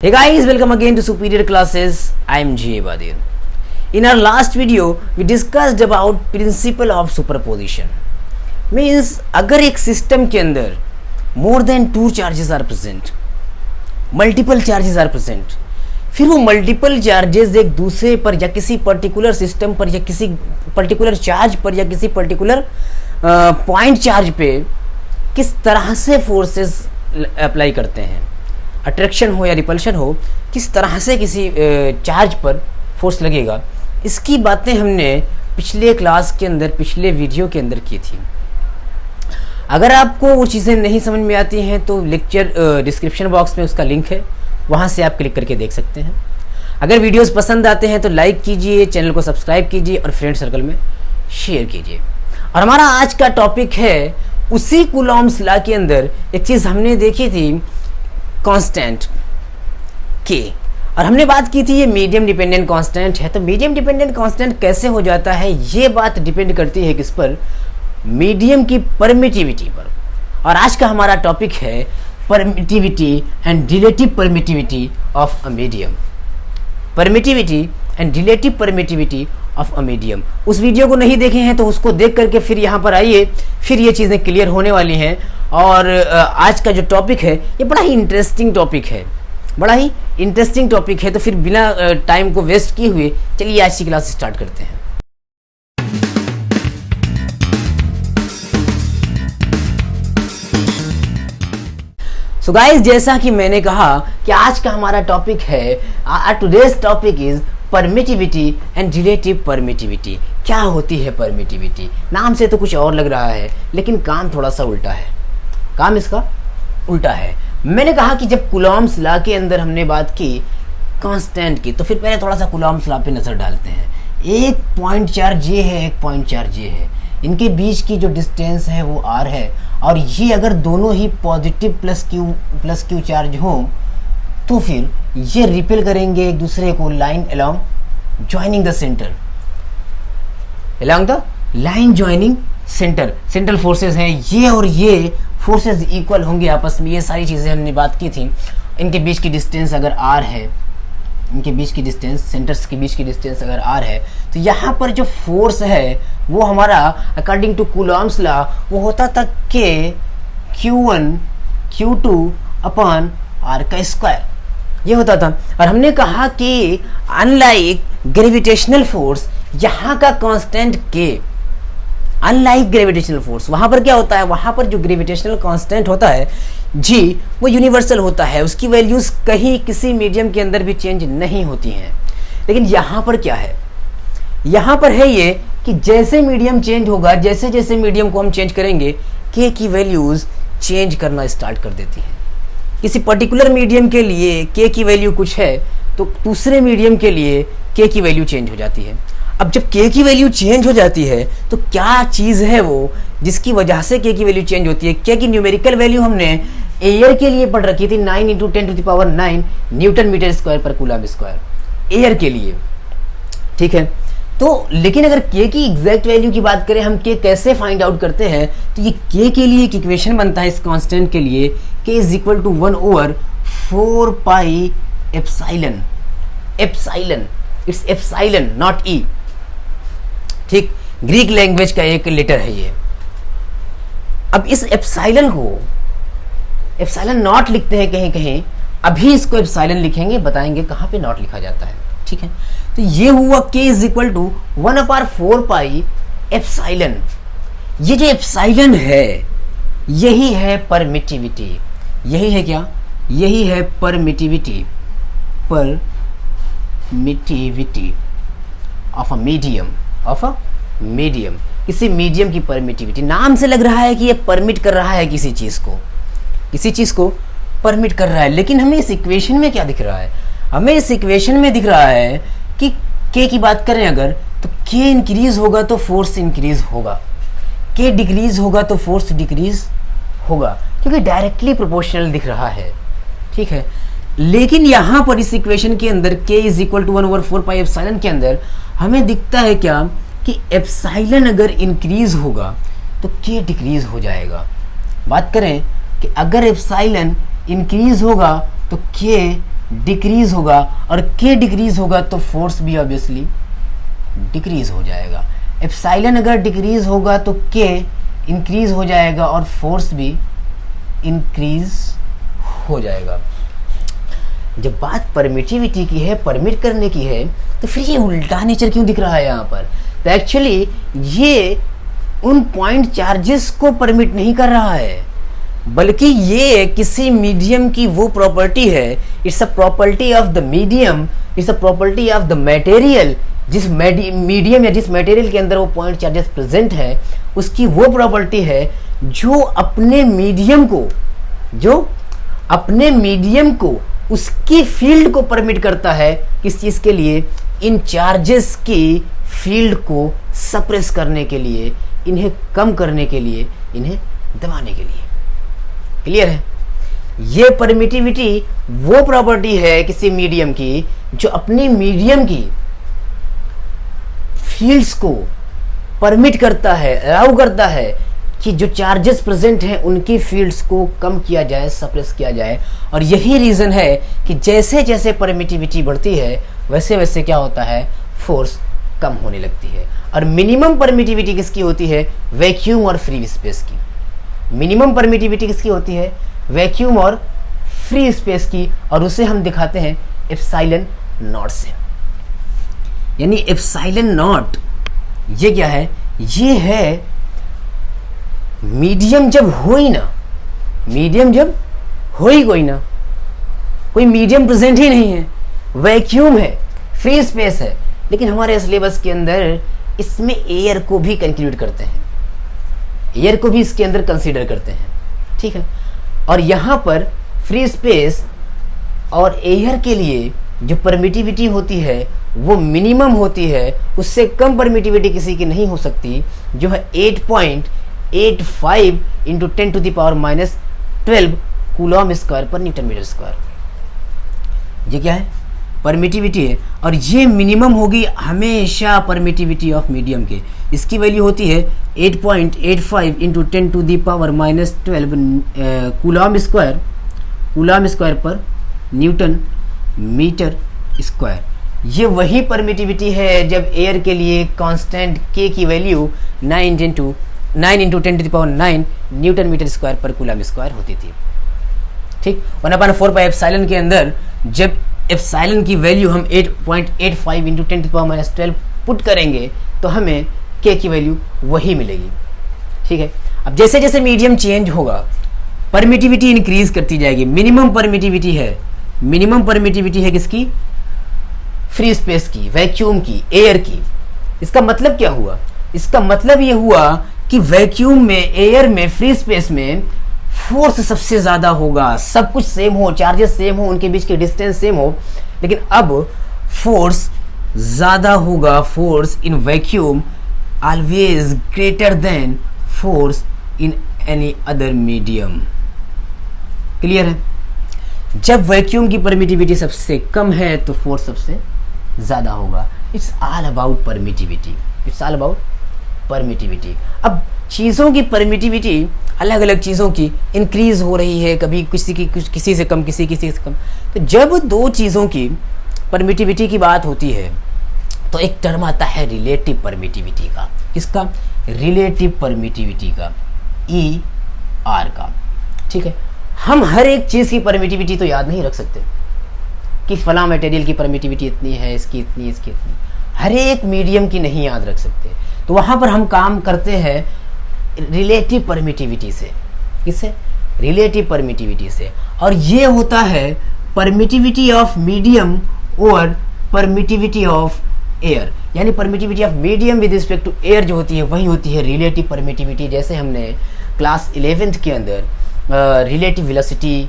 Hey guys, welcome again to Superior Classes. I am G. Badir. In our last video, we discussed about principle of superposition. Means अगर एक system के अंदर more than two charges are present, multiple charges are present, फिर वो multiple charges एक दूसरे पर या किसी particular system पर या किसी particular charge पर या किसी particular point charge पे किस तरह से forces apply करते हैं, अट्रैक्शन हो या रिपल्शन हो, किस तरह से किसी चार्ज पर फोर्स लगेगा, इसकी बातें हमने पिछले क्लास के अंदर, पिछले वीडियो के अंदर की थी. अगर आपको वो चीज़ें नहीं समझ में आती हैं तो लेक्चर डिस्क्रिप्शन बॉक्स में उसका लिंक है, वहाँ से आप क्लिक करके देख सकते हैं. अगर वीडियोस पसंद आते हैं तो लाइक कीजिए, चैनल को सब्सक्राइब कीजिए और फ्रेंड सर्कल में शेयर कीजिए. और हमारा आज का टॉपिक है, उसी कूलॉम्स लॉ के अंदर एक चीज़ हमने देखी थी, कांस्टेंट के, और हमने बात की थी ये मीडियम डिपेंडेंट कांस्टेंट है. तो मीडियम डिपेंडेंट कांस्टेंट कैसे हो जाता है, ये बात डिपेंड करती है किस पर, मीडियम की परमिटिविटी पर. और आज का हमारा टॉपिक है permittivity and relative permittivity of a medium. Permittivity and relative permittivity of a medium. उस वीडियो को नहीं देखे हैं तो उसको देख करके फिर यहाँ पर आइए, फिर ये चीज़ें क्लियर होने वाली हैं. और आज का जो टॉपिक है ये बड़ा ही इंटरेस्टिंग टॉपिक है, बड़ा ही इंटरेस्टिंग टॉपिक है. तो फिर बिना टाइम को वेस्ट किए हुए चलिए आज की क्लास स्टार्ट करते हैं. सो गाइस, जैसा कि मैंने कहा कि आज का हमारा टॉपिक है, today's topic is permittivity and relative permittivity. क्या होती है परमिटिविटी? नाम से तो कुछ और लग रहा है लेकिन काम थोड़ा सा उल्टा है, काम इसका उल्टा है. मैंने कहा कि जब कूलॉम्स लॉ के अंदर हमने बात की कांस्टेंट की, तो फिर पहले थोड़ा सा कूलॉम्स लॉ पे नज़र डालते हैं. एक पॉइंट चार्ज ये है, एक पॉइंट चार्ज ये है, इनके बीच की जो डिस्टेंस है वो r है. और ये अगर दोनों ही पॉजिटिव प्लस क्यू चार्ज हो तो फिर ये रिपेल करेंगे एक दूसरे को line along joining the centre, along the line joining centre. Central forces हैं ये, और ये फोर्सेस इक्वल होंगे आपस में. ये सारी चीज़ें हमने बात की थी. इनके बीच की डिस्टेंस अगर r है, इनके बीच की डिस्टेंस, सेंटर्स के बीच की डिस्टेंस अगर r है, तो यहाँ पर जो फोर्स है वो हमारा अकॉर्डिंग टू कूलॉम्स लॉ वो होता था k q1 q2 upon r का स्क्वायर, ये होता था. और हमने कहा कि अनलाइक ग्रेविटेशनल फोर्स, यहाँ का constant k, unlike gravitational force, वहाँ पर क्या होता है, वहाँ पर जो ग्रेविटेशनल कांस्टेंट होता है g, वो यूनिवर्सल होता है. उसकी वैल्यूज़ कहीं किसी मीडियम के अंदर भी चेंज नहीं होती हैं. लेकिन यहाँ पर क्या है, यहाँ पर है ये कि जैसे मीडियम चेंज होगा, जैसे जैसे मीडियम को हम चेंज करेंगे, k की वैल्यूज़ चेंज करना स्टार्ट कर देती हैं. किसी पर्टिकुलर मीडियम के लिए k की वैल्यू कुछ है तो दूसरे मीडियम के लिए k की वैल्यू चेंज हो जाती है. अब जब k की वैल्यू चेंज हो जाती है तो क्या चीज़ है वो जिसकी वजह से k की वैल्यू चेंज होती है? k की न्यूमेरिकल वैल्यू हमने एयर के लिए पढ़ रखी थी, 9 × 10⁹ न्यूटन मीटर स्क्वायर पर कूलम स्क्वायर, एयर के लिए. ठीक है, तो लेकिन अगर k की एग्जैक्ट वैल्यू की बात करें, हम k कैसे फाइंड आउट करते हैं, तो ये k के लिए एक इक्वेशन बनता है इस कांस्टेंट के लिए, k = 1/4 epsilon. Epsilon, it's epsilon not e. ठीक, ग्रीक लैंग्वेज का एक लेटर है ये. अब इस एप्सिलॉन को एप्सिलॉन नॉट लिखते हैं कहीं कहीं, अभी इसको एप्सिलॉन लिखेंगे, बताएंगे कहाँ पे नॉट लिखा जाता है. ठीक है, तो ये हुआ k = 1/4 एप्सिलॉन. ये जो एप्सिलॉन है यही है परमिटिविटी. यही है क्या? यही है permittivity. Permittivity of a medium, of a medium, किसी मीडियम की परमिटिविटी. नाम से लग रहा है कि ये परमिट कर रहा है किसी चीज़ को, किसी चीज़ को परमिट कर रहा है. लेकिन हमें इस इक्वेशन में क्या दिख रहा है? हमें इस इक्वेशन में दिख रहा है कि k की बात करें अगर, तो k इंक्रीज होगा तो फोर्स इंक्रीज होगा, k डिक्रीज होगा तो फोर्स डिक्रीज होगा, क्योंकि डायरेक्टली प्रोपोर्शनल दिख रहा है. ठीक है, लेकिन यहाँ पर इस इक्वेशन के अंदर k = 1/4 एप्सिलॉन के अंदर हमें दिखता है क्या कि एप्सिलॉन अगर इंक्रीज होगा तो k डिक्रीज हो जाएगा. बात करें कि अगर एप्सिलॉन इंक्रीज होगा तो k डिक्रीज होगा, और के डिक्रीज होगा तो फोर्स भी ऑब्वियसली डिक्रीज हो जाएगा। एप्सिलॉन अगर डिक्रीज होगा तो के इंक्रीज हो जाएगा और फोर्स भी इंक्रीज हो जाएगा। जब बात परमिटिविटी की है, परमिट करने की है, तो फिर ये उल्टा नेचर क्यों दिख रहा है यहाँ पर? तो एक्चुअली ये उन पॉइंट चार्जेस को परमिट नहीं कर रहा है, बल्कि ये किसी मीडियम की वो प्रॉपर्टी है, it's a property of the medium, it's a property of the material. जिस मीडियम या जिस मटेरियल के अंदर वो पॉइंट चार्जेस प्रेजेंट है, उसकी वो प्रॉपर्टी है जो अपने मीडियम को उसकी फील्ड को परमिट करता है। किस चीज़ के लिए? इन चार्जेस की फील्ड को सप्रेस करने के लिए, इन्हें कम करने के लिए, इन्हें दबाने के लिए। क्लियर है? ये परमिटिविटी वो प्रॉपर्टी है किसी मीडियम की जो अपने मीडियम की फील्ड्स को परमिट करता है, अलाउ करता है कि जो चार्जेस प्रेजेंट हैं उनकी फील्ड्स को कम किया जाए, सप्रेस किया जाए। और यही रीज़न है कि जैसे जैसे परमिटिविटी बढ़ती है वैसे वैसे क्या होता है? फोर्स कम होने लगती है। और मिनिमम परमिटिविटी किसकी होती है? वैक्यूम और फ्री स्पेस की। मिनिमम परमिटिविटी किसकी होती है? वैक्यूम और फ्री स्पेस की। और उसे हम दिखाते हैं एप्सिलॉन नॉट से। यानी एप्सिलॉन नॉट ये क्या है? ये है मीडियम जब हो ही ना, मीडियम जब हो ही कोई मीडियम प्रेजेंट ही नहीं है, वैक्यूम है, फ्री स्पेस है। लेकिन हमारे सिलेबस के अंदर इसमें एयर को भी कंक्लूड करते हैं, एयर को भी इसके अंदर कंसीडर करते हैं, ठीक है। और यहाँ पर फ्री स्पेस और एयर के लिए जो परमिटिविटी होती है वो मिनिमम होती है, उससे कम परमिटिविटी किसी की नहीं हो सकती, जो है 8.85 इंटू 10⁻⁻12 कूलॉम स्क्वायर पर न्यूटन मीटर स्क्वायर। ये क्या है? परमिटिविटी है। और ये मिनिमम होगी हमेशा परमिटिविटी ऑफ मीडियम के। इसकी वैल्यू होती है 8.85 इंटू 10⁻⁻12 कूलॉम स्क्वायर पर न्यूटन मीटर स्क्वायर। ये वही परमिटिविटी है जब एयर के लिए कांस्टेंट के की value 9 into 10⁹ newton metre square पर कूलम स्क्वायर होती थी, ठीक। 1/4 एप्सिलॉन के अंदर जब एप्सिलॉन की वैल्यू हम 8.85 इंटू 10⁻12 पुट करेंगे तो हमें के की वैल्यू वही मिलेगी, ठीक है। अब जैसे जैसे मीडियम चेंज होगा परमिटिविटी इंक्रीज करती जाएगी। मिनिमम परमिटिविटी है किसकी? फ्री स्पेस की, वैक्यूम की, एयर की। इसका मतलब क्या हुआ? इसका मतलब ये हुआ कि वैक्यूम में, एयर में, फ्री स्पेस में फोर्स सबसे ज्यादा होगा। सब कुछ सेम हो, चार्जेस सेम हो, उनके बीच के डिस्टेंस सेम हो, लेकिन अब फोर्स ज्यादा होगा। Force in vacuum always greater than force in any other medium. Clear है? जब वैक्यूम की परमिटिविटी सबसे कम है तो फोर्स सबसे ज्यादा होगा। It's all about permittivity. अब चीज़ों की परमिटिविटी अलग अलग चीज़ों की इंक्रीज हो रही है, कभी किसी से कम, किसी से कम। तो जब दो चीज़ों की परमिटिविटी की बात होती है तो एक टर्म आता है रिलेटिव परमिटिविटी का। किसका? रिलेटिव परमिटिविटी का, ER का, ठीक है। हम हर एक चीज़ की परमिटिविटी तो याद नहीं रख सकते कि फला मटेरियल की परमिटिविटी इतनी है, इसकी इतनी, इसकी इतनी। हर एक मीडियम की नहीं याद रख सकते, तो वहाँ पर हम काम करते हैं रिलेटिव परमिटिविटी से। किससे? रिलेटिव परमिटिविटी से। और ये होता है परमिटिविटी ऑफ मीडियम और परमिटिविटी ऑफ एयर। यानी permittivity of medium with respect to air जो होती है वही होती है रिलेटिव परमिटिविटी। जैसे हमने क्लास 11th के अंदर रिलेटिव वेलोसिटी,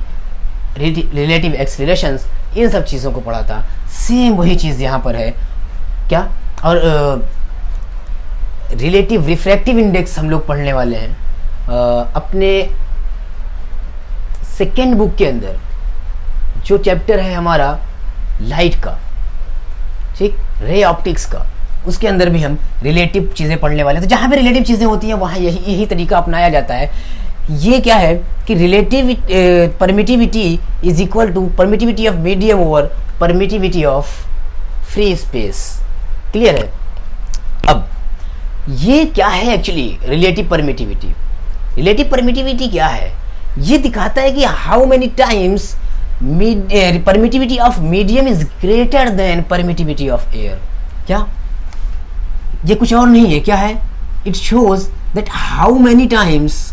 रिलेटिव एक्सेलरेशंस, इन सब चीज़ों को पढ़ा था, सेम वही चीज़ यहाँ पर है। क्या? और रिलेटिव रिफ्रैक्टिव इंडेक्स हम लोग पढ़ने वाले हैं अपने सेकेंड बुक के अंदर, जो चैप्टर है हमारा लाइट का, ठीक, रे ऑप्टिक्स का, उसके अंदर भी हम रिलेटिव चीज़ें पढ़ने वाले हैं। तो जहाँ पे रिलेटिव चीज़ें होती हैं वहाँ यही तरीका अपनाया जाता है। ये क्या है कि relative permittivity is equal to permittivity of medium over permittivity of free space. Clear है? अब ये क्या है actually relative permittivity? Relative permittivity क्या है? ये दिखाता है कि how many times permittivity of medium is greater than permittivity of air. क्या ये कुछ और नहीं है? क्या है? It shows that how many times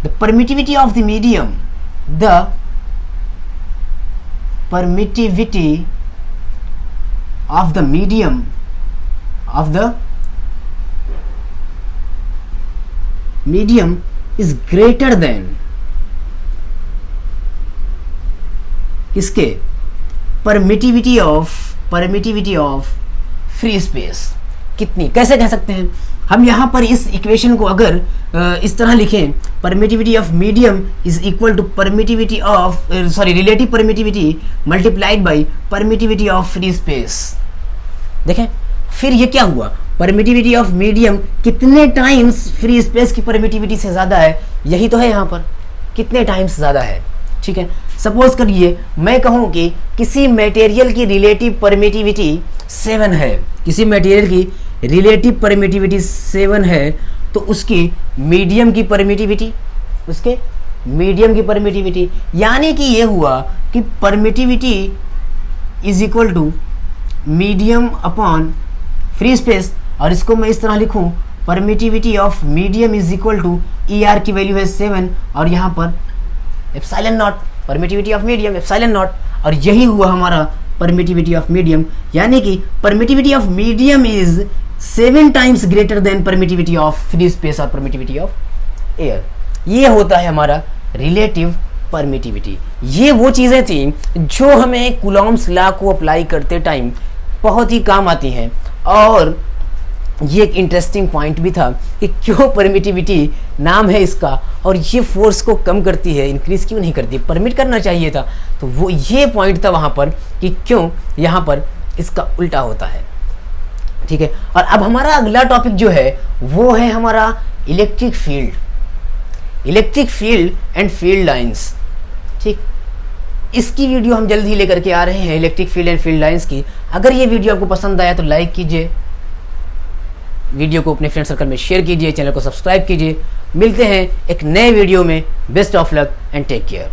the permittivity of the medium, the permittivity of the medium is greater than किसके? Permittivity of free space. कितनी? कैसे कह सकते हैं हम? यहाँ पर इस इक्वेशन को अगर इस तरह लिखें, permittivity of medium is equal to permittivity of relative permittivity multiplied by permittivity of free space. देखें फिर ये क्या हुआ? परमिटिविटी ऑफ मीडियम कितने टाइम्स फ्री स्पेस की परमिटिविटी से ज़्यादा है? यही तो है यहाँ पर, कितने टाइम्स ज़्यादा है। ठीक है, सपोज करिए मैं कहूँ कि किसी मटेरियल की रिलेटिव परमिटिविटी 7 है, किसी मटेरियल की रिलेटिव परमिटिविटी 7 है, तो उसकी मीडियम की परमिटिविटी यानी कि ये हुआ कि permittivity is equal to medium upon free space. और इसको मैं इस तरह लिखूं, permittivity of medium is equal to E R की वैल्यू है 7 और यहाँ पर epsilon naught, permittivity of medium epsilon naught. और यही हुआ हमारा परमिटिविटी ऑफ मीडियम, यानी कि permittivity of medium is 7 times greater than permittivity of free space और परमिटिविटी ऑफ एयर। ये होता है हमारा रिलेटिव परमिटिविटी। ये वो चीज़ें थी जो हमें कूलॉम्स लॉ को अप्लाई करते टाइम बहुत ही काम आती हैं। और ये एक इंटरेस्टिंग पॉइंट भी था कि क्यों परमिटिविटी नाम है इसका और ये फोर्स को कम करती है, इंक्रीज क्यों नहीं करती? परमिट करना चाहिए था। तो वो ये पॉइंट था वहाँ पर कि क्यों यहाँ पर इसका उल्टा होता है। ठीक है, और अब हमारा अगला टॉपिक जो है वो है हमारा electric field and field lines. ठीक, इसकी वीडियो हम जल्द ही लेकर के आ रहे हैं, electric field and field lines की। अगर ये वीडियो आपको पसंद आया तो लाइक कीजिए, वीडियो को अपने फ्रेंड सर्कल में शेयर कीजिए, चैनल को सब्सक्राइब कीजिए। मिलते हैं एक नए वीडियो में। Best of luck and take care.